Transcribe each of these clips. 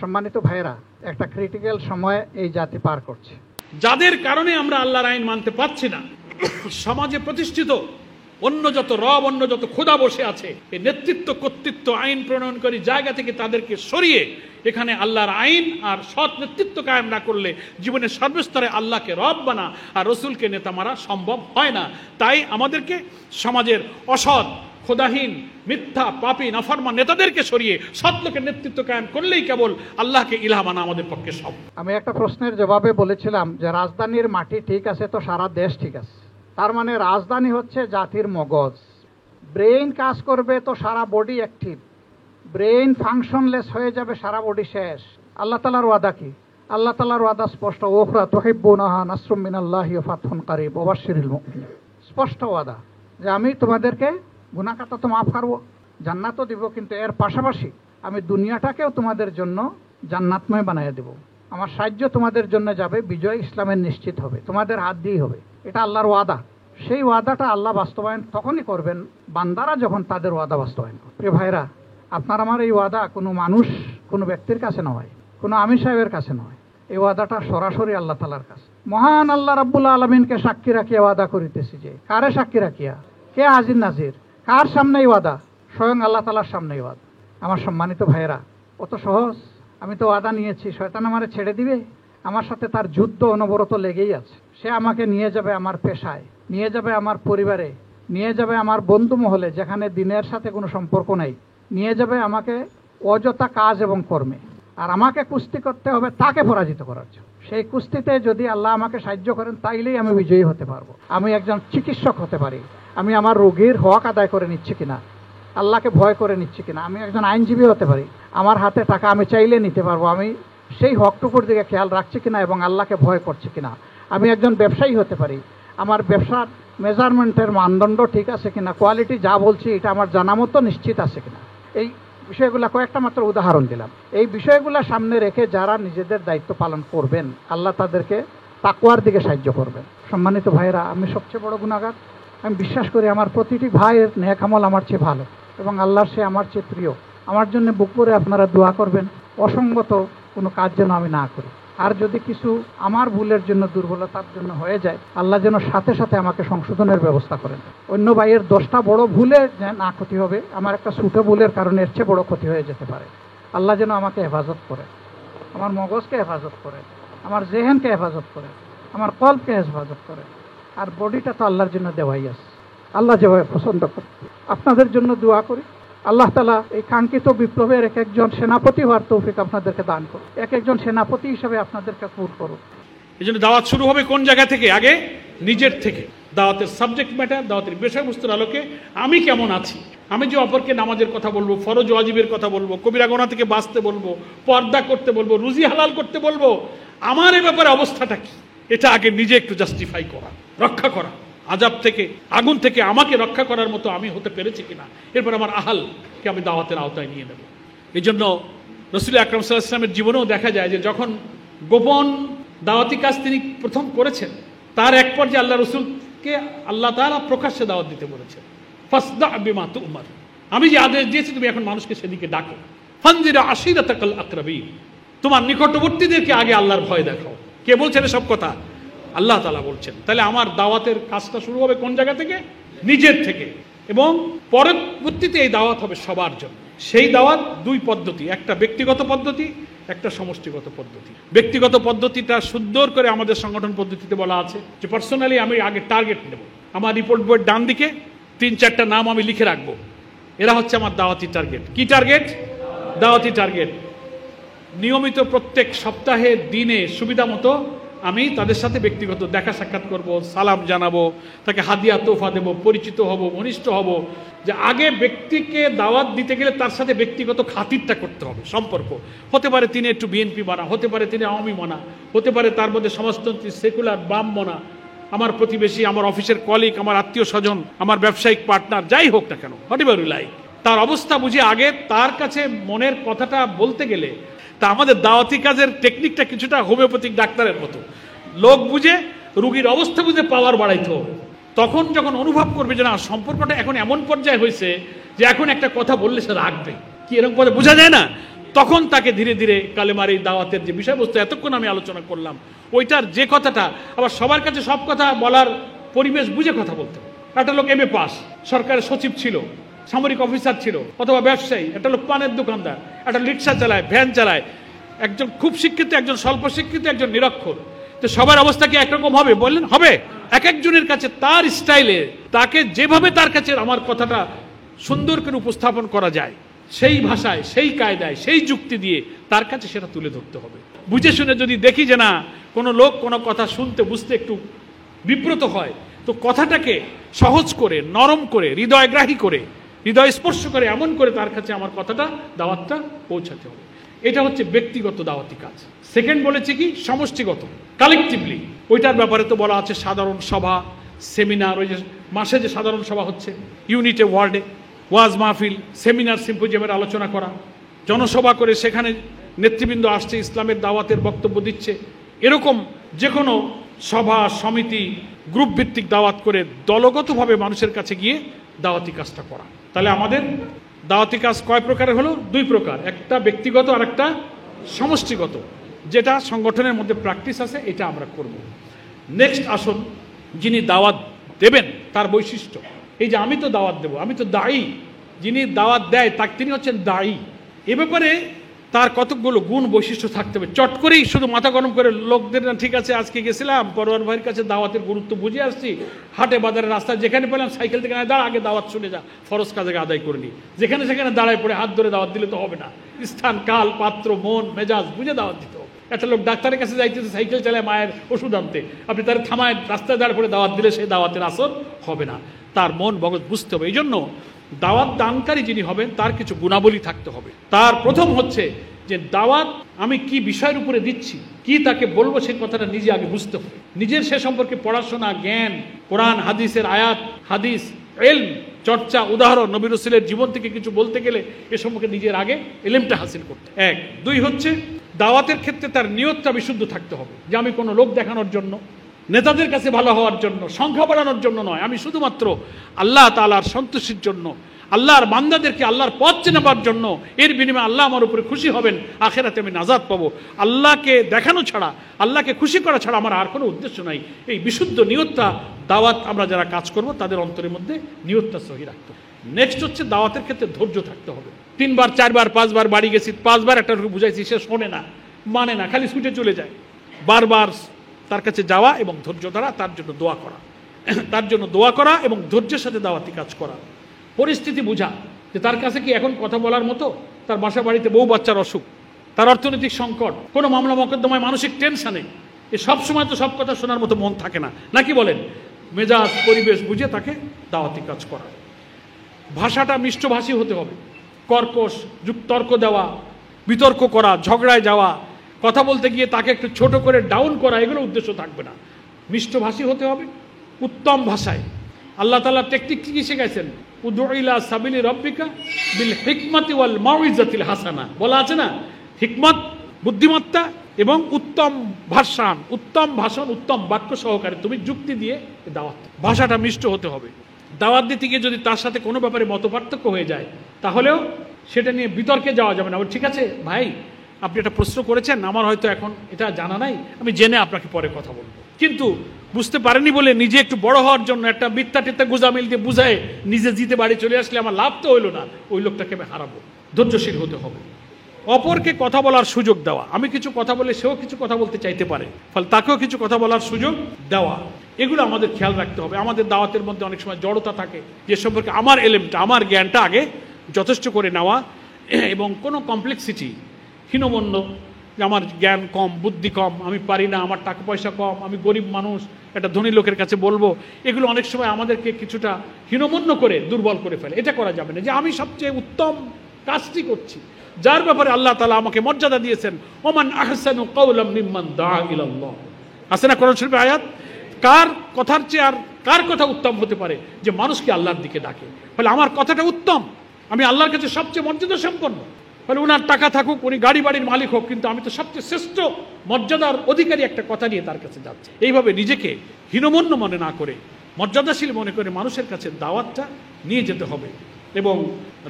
সম্মানিত ভাইরা, একটা ক্রিটিক্যাল সময় এই জাতি পার করছে, যাদের কারণে আমরা আল্লাহর আইন মানতে পারছি না। সমাজে প্রতিষ্ঠিত অন্য যত রব, অন্য যত খোদা বসে আছে, এই নেতৃত্ব কর্তৃত্ব আইন প্রণয়নকারী জায়গা থেকে তাদেরকে সরিয়ে এখানে আল্লাহর আইন আর সৎ নেতৃত্ব কায়েম না করলে জীবনের সর্বস্তরে আল্লাহকে রব বানা আর রসুলকে নেতা মারা সম্ভব হয় না। তাই আমাদেরকে সমাজের অসৎ, খোদাহীন, মিথ্যা, পাপী, নাফরমান নেতাদেরকে সরিয়ে সৎ লোকের নেতৃত্ব কায়েম করলেই কেবল আল্লাহকে ইলাহ মানা আমাদের পক্ষে সব। আমি একটা প্রশ্নের জবাবে বলেছিলাম যে রাজধানীর মাটি ঠিক আছে তো সারা দেশ ঠিক আছে। তার মানে রাজধানী হচ্ছে জাতির মগজ। ব্রেইন কাজ করবে তো সারা বডি অ্যাক্টিভ। ব্রেইন ফাংশনলেস হয়ে যাবে, সারা বডি শেষ। আল্লাহ তাআলার ওয়াদা কি? আল্লাহ তাআলার ওয়াদা স্পষ্ট, ওখরা তুহিব্বুনাহা নাসরুম মিনাল্লাহি ওয়া ফাতহুন কারীব ওয়া বাশশিরিল মুমিনিন। স্পষ্ট ওয়াদা যে আমি তোমাদেরকে গুনাহ খাতা তো মাফ করবো, জান্নাতও দিব, কিন্তু এর পাশাপাশি আমি দুনিয়াটাকেও তোমাদের জন্য জান্নাতময় বানিয়ে দেব। আমার সাহায্য তোমাদের জন্য যাবে, বিজয় ইসলামের নিশ্চিত হবে, তোমাদের হাত দিয়েই হবে। এটা আল্লাহর ওয়াদা। সেই ওয়াদাটা আল্লাহ বাস্তবায়ন তখনই করবেন বান্দারা যখন তাদের ওয়াদা বাস্তবায়ন করবে। প্রিয় ভাইরা, আপনার আমার এই ওয়াদা কোনো মানুষ, কোনো ব্যক্তির কাছে নয়, কোনো আমির সাহেবের কাছে নয়। এই ওয়াদাটা সরাসরি আল্লাহ তাআলার কাছে। মহান আল্লাহ রাব্বুল আলামিনকে সাক্ষী রাখিয়া ওয়াদা করিতেছি যে, কারে সাক্ষী রাখিয়া? কে হাজির নাজির? কার সামনেই ওয়াদা? স্বয়ং আল্লাহ তাআলার সামনেই ওয়াদা। আমার সম্মানিত ভাইয়েরা, কত সহজ। আমি তো ওয়াদা নিয়েছি, শয়তান আমারে ছেড়ে দিবে? আমার সাথে তার যুদ্ধ অনবরত লেগেই আছে। সে আমাকে নিয়ে যাবে আমার পেশায়, নিয়ে যাবে আমার পরিবারে, নিয়ে যাবে আমার বন্ধু মহলে যেখানে দিনের সাথে কোনো সম্পর্ক নেই, নিয়ে যাবে আমাকে অযথা কাজ এবং কর্মে। আর আমাকে কুস্তি করতে হবে তাকে পরাজিত করার জন্য। সেই কুস্তিতে যদি আল্লাহ আমাকে সাহায্য করেন তাইলেই আমি বিজয়ী হতে পারবো। আমি একজন চিকিৎসক হতে পারি, আমি আমার রোগীর হক আদায় করে নিচ্ছি কিনা, আল্লাহকে ভয় করে নিচ্ছি কিনা। আমি একজন আইনজীবী হতে পারি, আমার হাতে টাকা আমি চাইলে নিতে পারবো, আমি সেই হকটুকুর দিকে খেয়াল রাখছি কিনা এবং আল্লাহকে ভয় করছি কিনা। আমি একজন ব্যবসায়ী হতে পারি, আমার ব্যবসার মেজারমেন্টের মানদণ্ড ঠিক আছে কিনা, কোয়ালিটি যা বলছি এটা আমার জানা মতো নিশ্চিত আছে কিনা। এই বিষয়গুলো কয়েকটা মাত্র উদাহরণ দিলাম। এই বিষয়গুলো সামনে রেখে যারা নিজেদের দায়িত্ব পালন করবেন, আল্লাহ তাদেরকে তাকওয়ার দিকে সাহায্য করবেন। সম্মানিত ভাইয়েরা, আমি সবচেয়ে বড় গুনাহগার। আমি বিশ্বাস করি আমার প্রতিটি ভাইয়ের নেক আমল আমার চেয়ে ভালো এবং আল্লাহর সে আমার চেয়ে প্রিয়। আমার জন্য বুক করে আপনারা দোয়া করবেন, অসঙ্গত কোনো কাজ যেন আমি না করি। আর যদি কিছু আমার ভুলের জন্য, দুর্বলতার জন্য হয়ে যায়, আল্লাহ যেন সাথে সাথে আমাকে সংশোধনের ব্যবস্থা করেন। অন্য ভাইয়ের 10টা বড় ভুলে না ক্ষতি হবে, আমার একটা ছোটো ভুলের কারণে এর চেয়ে বড় ক্ষতি হয়ে যেতে পারে। আল্লাহ যেন আমাকে হেফাজত করে, আমার মগজকে হেফাজত করে, আমার জেহেনকে হেফাজত করে, আমার কল্পকে হেফাজত করে। আর বডিটা তো আল্লাহর জন্য দেওয়াই আছে, আল্লাহ যেভাবে পছন্দ করে। আপনাদের জন্য দোয়া করি, আল্লাহ তাআলা এই কাঙ্ক্ষিত বিপ্লবের এক একজন সেনাপতি হওয়ার তৌফিক আপনাদেরকে দান করুন, এক একজন সেনাপতি হিসেবে আপনাদেরকে কবুল করুন। এই জন্য দাওয়াত শুরু হবে কোন জায়গা থেকে? আগে নিজের থেকে। দাওয়াতের সাবজেক্ট ম্যাটার, দাওয়াতের বিষয়বস্তুর আলোকে আমি কেমন আছি। আমি যে অপরকে নামাজের কথা বলবো, ফরজ ওয়াজিবের কথা বলবো, কবিরা গুনাহ থেকে বাঁচতে বলবো, পর্দা করতে বলবো, রুজি হালাল করতে বলবো, আমার এ ব্যাপারে অবস্থাটা কি, এটা আগে নিজে একটু জাস্টিফাই করা, রক্ষা করা। আযাব থেকে, আগুন থেকে আমাকে রক্ষা করার মতো আমি হতে পেরেছি কিনা, এরপর আমার আহালকে আমি দাওয়াতের আওতায় নিয়ে নেব। এই জন্য রাসূল আকরাম সাল্লাল্লাহু আলাইহি ওয়াসাল্লামের জীবনেও দেখা যায় যে যখন গোপন দাওয়াতি কাজ তিনি প্রথম করেছেন, তার এক পর্যায়ে আল্লাহ রসুলকে আল্লাহ তাআলা প্রকাশ্যে দাওয়াত দিতে বলেছেন। ফাসদা বিমা তু'মার, আমি যে আদেশ দিয়েছি তুমি এখন মানুষকে সেদিকে ডাকো। ফানজির আশিরাতাকাল আকরাবিন, তোমার নিকটবর্তীদেরকে আগে আল্লাহর ভয় দেখাও। কে বলছেন এসব কথা? আল্লাহ তাআলা বলছেন। তাহলে আমার দাওয়াতের কাজটা শুরু হবে কোন জায়গা থেকে? নিজের থেকে। এবং পরবর্তীতে এই দাওয়াত হবে সবার জন্য। সেই দাওয়াত দুই পদ্ধতি, একটা ব্যক্তিগত পদ্ধতি, একটা সমষ্টিগত পদ্ধতি। ব্যক্তিগত পদ্ধতিটা সুন্দর করে আমাদের সংগঠন পদ্ধতিতে বলা আছে যে পার্সোনালি আমি আগে টার্গেট নেব। আমার রিপোর্ট বইয়ের ডান দিকে 3-4টা নাম আমি লিখে রাখবো, এরা হচ্ছে আমার দাওয়াতি টার্গেট। কি টার্গেট? দাওয়াতি টার্গেট। নিয়মিত প্রত্যেক সপ্তাহে দিনে সুবিধা মতো আমি তাদের সাথে ব্যক্তিগত দেখা সাক্ষাৎ করব, সালাম জানাবো, তাকে হাদিয়া তোফা দেবো, পরিচিত হব, ঘনিষ্ঠ হব। যে আগে ব্যক্তিকে দাওয়াত দিতে গেলে তার সাথে ব্যক্তিগত খাতিরটা করতে হবে। সম্পর্ক হতে পারে তিনি একটু বিএনপি মানা, হতে পারে তিনি আওয়ামী মানা, হতে পারে তার মধ্যে সমাজতন্ত্রী সেকুলার বাম মানা, আমার প্রতিবেশী, আমার অফিসের কলিগ, আমার আত্মীয় স্বজন, আমার ব্যবসায়িক পার্টনার, যাই হোক না কেন, হোয়াটএভার ইউ লাইক, তার অবস্থা বুঝে আগে তার কাছে মনের কথাটা বলতে গেলে তা আমাদের দাওয়াতি কাজের টেকনিকটা কিছুটা হোমিওপ্যাথিক ডাক্তারের মতো। লোক বুঝে, রুগীর অবস্থা বুঝে পাওয়ার বাড়াইতে হবে। তখন যখন অনুভব করবে যে না, সম্পর্কটা এখন এমন পর্যায়ে হয়েছে যে এখন একটা কথা বললে সে রাখবে, কি এরকম কথা বোঝা যায় না, তখন তাকে ধীরে ধীরে কালেমার এই দাওয়াতের যে বিষয়বস্তু এতক্ষণ আমি আলোচনা করলাম, ওইটার যে কথাটা আবার সবার কাছে সব কথা বলার পরিবেশ বুঝে কথা বলতে হবে। একটা লোক MA পাস, সরকারের সচিব ছিল, সামরিক অফিসার ছিল, অথবা ব্যবসায়ী, একটা লোক পানের দোকানদার, একটা রিক্সা চালায়, ভ্যান চালায়, একজন খুব শিক্ষিত, একজন স্বল্প শিক্ষিত, একজন নিরক্ষর। তো সবার অবস্থা কি একরকম হবে? বললেন হবে। এক একজনের কাছে তার স্টাইলে, তাকে যেভাবে তার কাছে আমার কথাটা সুন্দর করে উপস্থাপন করা যায়, সেই ভাষায়, সেই কায়দায়, সেই যুক্তি দিয়ে তার কাছে সেটা তুলে ধরতে হবে। বুঝে শুনে যদি দেখি যে না, কোনো লোক কোনো কথা শুনতে বুঝতে একটু বিব্রত হয়, তো কথাটাকে সহজ করে, নরম করে, হৃদয়গ্রাহী করে, হৃদয় স্পর্শ করে, এমন করে তার কাছে আমার কথাটা, দাওয়াতটা পৌঁছাতে হবে। এটা হচ্ছে ব্যক্তিগত দাওয়াতি কাজ। সেকেন্ড বলেছে কি সমষ্টিগত, কালেকটিভলি। ওইটার ব্যাপারে তো বলা আছে সাধারণ সভা, সেমিনার, ওই যে মাসে যে সাধারণ সভা হচ্ছে, ইউনিটে, ওয়ার্ডে, ওয়াজ মাহফিল, সেমিনার, সিম্পোজিয়ামের আলোচনা করা, জনসভা করে সেখানে নেতৃবৃন্দ আসছে, ইসলামের দাওয়াতের বক্তব্য দিচ্ছে, এরকম যে কোনো সভা, সমিতি, গ্রুপ ভিত্তিক দাওয়াত করে দলগতভাবে মানুষের কাছে গিয়ে দাওয়াতি কাজটা করা। তাহলে আমাদের দাওয়াতি কাজ কয় প্রকারের হলো? 2 প্রকার, একটা ব্যক্তিগত আর একটা সমষ্টিগত। যেটা সংগঠনের মধ্যে প্র্যাকটিস আছে, এটা আমরা করব। নেক্সট আসুন, যিনি দাওয়াত দেবেন তার বৈশিষ্ট্য। এই যে আমি তো দাওয়াত দেব, আমি তো দায়ী, যিনি দাওয়াত দেয় তিনি হচ্ছেন দায়ী। এ ব্যাপারে তার কতকগুলো গুণ বৈশিষ্ট্য থাকতে হবে। চট করেই শুধু মাথা গরম করে লোকদের না, ঠিক আছে আজকে গেছিলাম পরোয়ার ভাইয়ের কাছে, দাওয়াতের গুরুত্ব বুঝে আসছি, হাটে বাজারে রাস্তায় যেখানে পেলাম সাইকেল থেকে দাঁড়া, আগে দাওয়াত শুনে যা, ফরজ কাজে আদায় করে নি। যেখানে সেখানে দাঁড়ায় পড়ে হাত ধরে দাওয়াত দিলে তো হবে না। স্থান, কাল, পাত্র, মন, মেজাজ বুঝে দাওয়াত দিতে হবে। একটা লোক ডাক্তারের কাছে যাইতেছে সাইকেল চালায় মায়ের ওষুধ আনতে, আপনি তার থামায় রাস্তায় দাঁড় করে দাওয়াত দিলে সেই দাওয়াতের আসর হবে না। তার মন মগজ বুঝতে হবে। এই জন্য দাওয়াত দানকারী যিনি হবেন তার কিছু গুণাবলী থাকতে হবে। তার প্রথম হচ্ছে যে দাওয়াত আমি কি বিষয়ের উপরে দিচ্ছি, কি তাকে বলবো, সেই কথাটা নিজে আগে বুঝতে হবে। নিজের সে সম্পর্কে পড়াশোনা, জ্ঞান, কোরআন হাদিসের আয়াত, হাদিস, ইলম, চর্চা, উদাহরণ, নবী রাসূলের জীবন থেকে কিছু বলতে গেলে এ সম্পর্কে নিজের আগে ইলমটা হাসিল করতে। 1, 2 হচ্ছে দাওয়াতের ক্ষেত্রে তার নিয়তটা বিশুদ্ধ থাকতে হবে, যে আমি কোনো লোক দেখানোর জন্য, নেতাদের কাছে ভালো হওয়ার জন্য, সংখ্যা বাড়ানোর জন্য নয়, আমি শুধুমাত্র আল্লাহ তাআলার সন্তুষ্টির জন্য, আল্লাহর বান্দাদেরকে আল্লাহর পথ চেনাবার জন্য, এর বিনিময়ে আল্লাহ আমার উপরে খুশি হবেন, আখেরাতে আমি নাজাত পাবো। আল্লাহকে দেখানো ছাড়া, আল্লাহকে খুশি করা ছাড়া আমার আর কোনো উদ্দেশ্য নাই। এই বিশুদ্ধ নিয়তটা দাওয়াত আমরা যারা কাজ করব তাদের অন্তরের মধ্যে নিয়তটা সহি রাখতে হবে। নেক্সট হচ্ছে দাওয়াতের ক্ষেত্রে ধৈর্য থাকতে হবে। 3 বার 4 বার 5 বার বাড়ি গেছি, 5 বার একটা বুঝাইছি, সে শোনে না, মানে না, খালি ছুটে চলে যায়। বারবার তার কাছে যাওয়া এবং ধৈর্য ধরা, তার জন্য দোয়া করা, তার জন্য দোয়া করা এবং ধৈর্যের সাথে দাওয়াতি কাজ করা। পরিস্থিতি বোঝা, যে তার কাছে কি এখন কথা বলার মতো, তার বাসা বাড়িতে বউ বাচ্চার অসুখ, তার অর্থনৈতিক সংকট, কোনো মামলা মকদ্দমায় মানসিক টেনশনে, এ সব সময় তো সব কথা শোনার মতো মন থাকে না, নাকি বলেন? মেজাজ পরিবেশ বুঝে তাকে দাওয়াতি কাজ করা। ভাষাটা মিষ্টভাষী হতে হবে। কর্কশ তর্ক দেওয়া, বিতর্ক করা, ঝগড়ায় যাওয়া, কথা বলতে গিয়ে তাকে একটু ছোট করে ডাউন করা, এগুলো উদ্দেশ্য থাকবে না। মিষ্টভাষী হতে হবে, উত্তম ভাষায়। আল্লাহ তাআলা টেকনিক কি শিখাইছেন? উদউ ইলা সাবিলি রাব্বিকা বিল হিকমাতি ওয়াল মাউইজাতিল হাসানা, বলা আছে না? হিকমত, বুদ্ধিমত্তা এবং উত্তম ভাষণ, উত্তম ভাষণ, উত্তম বাক্য সহকারে তুমি যুক্তি দিয়ে দাওয়াত। ভাষাটা মিষ্ট হতে হবে। দাওয়াত দিতে গিয়ে যদি তার সাথে কোনো ব্যাপারে মতপার্থক্য হয়ে যায়, তাহলেও সেটা নিয়ে বিতর্কে যাওয়া যাবে না। ঠিক আছে ভাই, আপনি একটা প্রশ্ন করেছেন, আমার হয়তো এখন এটা জানা নাই, আমি জেনে আপনাকে পরে কথা বলবো। কিন্তু বুঝতে পারেনি বলে নিজে একটু বড় হওয়ার জন্য একটা মিথ্যা টিথ্যা গুজামিল দিয়ে বুঝায় নিজে জিতে বাড়ি চলে আসলে আমার লাভ তো হইলো না, ওই লোকটাকে আমি হারাবো। ধৈর্যশীল হতে হবে। অপরকে কথা বলার সুযোগ দেওয়া। আমি কিছু কথা বলে সেও কিছু কথা বলতে চাইতে পারে, ফলে তাকেও কিছু কথা বলার সুযোগ দেওয়া। এগুলো আমাদের খেয়াল রাখতে হবে। আমাদের দাওয়াতের মধ্যে অনেক সময় জড়তা থাকে, যে সম্পর্কে আমার এলেমটা, আমার জ্ঞানটা আগে যথেষ্ট করে নেওয়া, এবং কোনো কমপ্লেক্সিটি, হীনমন্য, যে আমার জ্ঞান কম, বুদ্ধি কম, আমি পারি না, আমার টাকা পয়সা কম, আমি গরিব মানুষ, একটা ধনী লোকের কাছে বলবো, এগুলো অনেক সময় আমাদেরকে কিছুটা হীনমন্য করে দুর্বল করে ফেলে। এটা করা যাবে না, যে আমি সবচেয়ে উত্তম কাজটি করছি, যার ব্যাপারে আল্লাহ তাআলা আমাকে মর্যাদা দিয়েছেন। ওমান আহসানু কাওলাম মিম্মান দাআ ইলাল্লাহ, আছে না কোরআন শরীফের আয়াত? কার কথার চেয়ে আর কার কথা উত্তম হতে পারে? যে মানুষকে আল্লাহর দিকে ডাকে। ফলে আমার কথাটা উত্তম, আমি আল্লাহর কাছে সবচেয়ে মর্যাদা সম্পন্ন। ফলে ওনার টাকা থাকুক, উনি গাড়ি বাড়ির মালিক হোক, কিন্তু আমি তো সবচেয়ে শ্রেষ্ঠ মর্যাদার অধিকারী একটা কথা নিয়ে তার কাছে যাচ্ছি। এইভাবে নিজেকে হীনমন্য মনে না করে, মর্যাদাশীল মনে করে মানুষের কাছে দাওয়াতটা নিয়ে যেতে হবে, এবং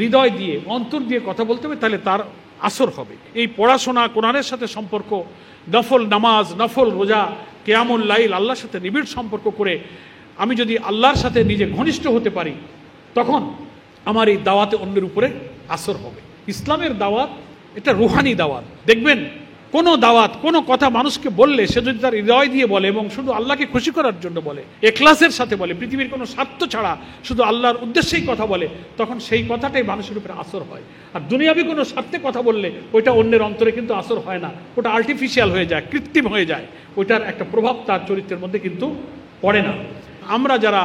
হৃদয় দিয়ে, অন্তর দিয়ে কথা বলতে হবে। তাহলে তার আসর হবে। এই পড়াশোনা, কোরআনের সাথে সম্পর্ক, নফল নামাজ, নফল রোজা, কিয়ামুল লাইল, আল্লাহর সাথে নিবিড় সম্পর্ক করে আমি যদি আল্লাহর সাথে নিজে ঘনিষ্ঠ হতে পারি, তখন আমার এই দাওয়াতে অন্যের উপরে আসর হবে। ইসলামের দাওয়াত এটা রুহানি দাওয়াত। দেখবেন কোনো দাওয়াত, কোনো কথা মানুষকে বললে সে যদি তার হৃদয় দিয়ে বলে এবং শুধু আল্লাহকে খুশি করার জন্য বলে, এখলাসের সাথে বলে, পৃথিবীর কোনো স্বার্থ ছাড়া শুধু আল্লাহর উদ্দেশ্যেই কথা বলে, তখন সেই কথাটাই মানুষের উপরে আসর হয়। আর দুনিয়াবি কোনো স্বার্থে কথা বললে ওইটা অন্যের অন্তরে কিন্তু আসর হয় না, ওটা আর্টিফিশিয়াল হয়ে যায়, কৃত্রিম হয়ে যায়, ওইটার একটা প্রভাব তার চরিত্রের মধ্যে কিন্তু পড়ে না। আমরা যারা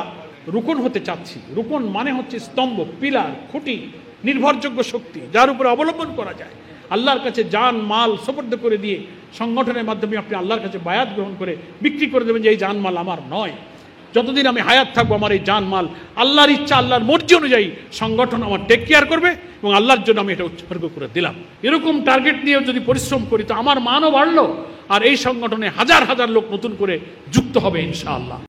রুকন হতে চাচ্ছি, রুকন মানে হচ্ছে স্তম্ভ, পিলার, খুঁটি, নির্ভরযোগ্য শক্তি যার উপরে অবলম্বন করা যায়। আল্লাহর কাছে জান মাল সোপর্দ করে দিয়ে সংগঠনের মাধ্যমে আপনি আল্লাহর কাছে বায়াত গ্রহণ করে বিক্রি করে দেবেন যে এই জান মাল আমার নয়। যতদিন আমি হায়াত থাকবো আমার এই জান মাল আল্লাহর ইচ্ছা, আল্লাহর মর্জি অনুযায়ী সংগঠন আমার টেক কেয়ার করবে এবং আল্লাহর জন্য আমি এটা উৎসর্গ করে দিলাম। এরকম টার্গেট নিয়েও যদি পরিশ্রম করি তো আমার মানও বাড়লো, আর এই সংগঠনে হাজার হাজার লোক নতুন করে যুক্ত হবে ইনশাআল্লাহ।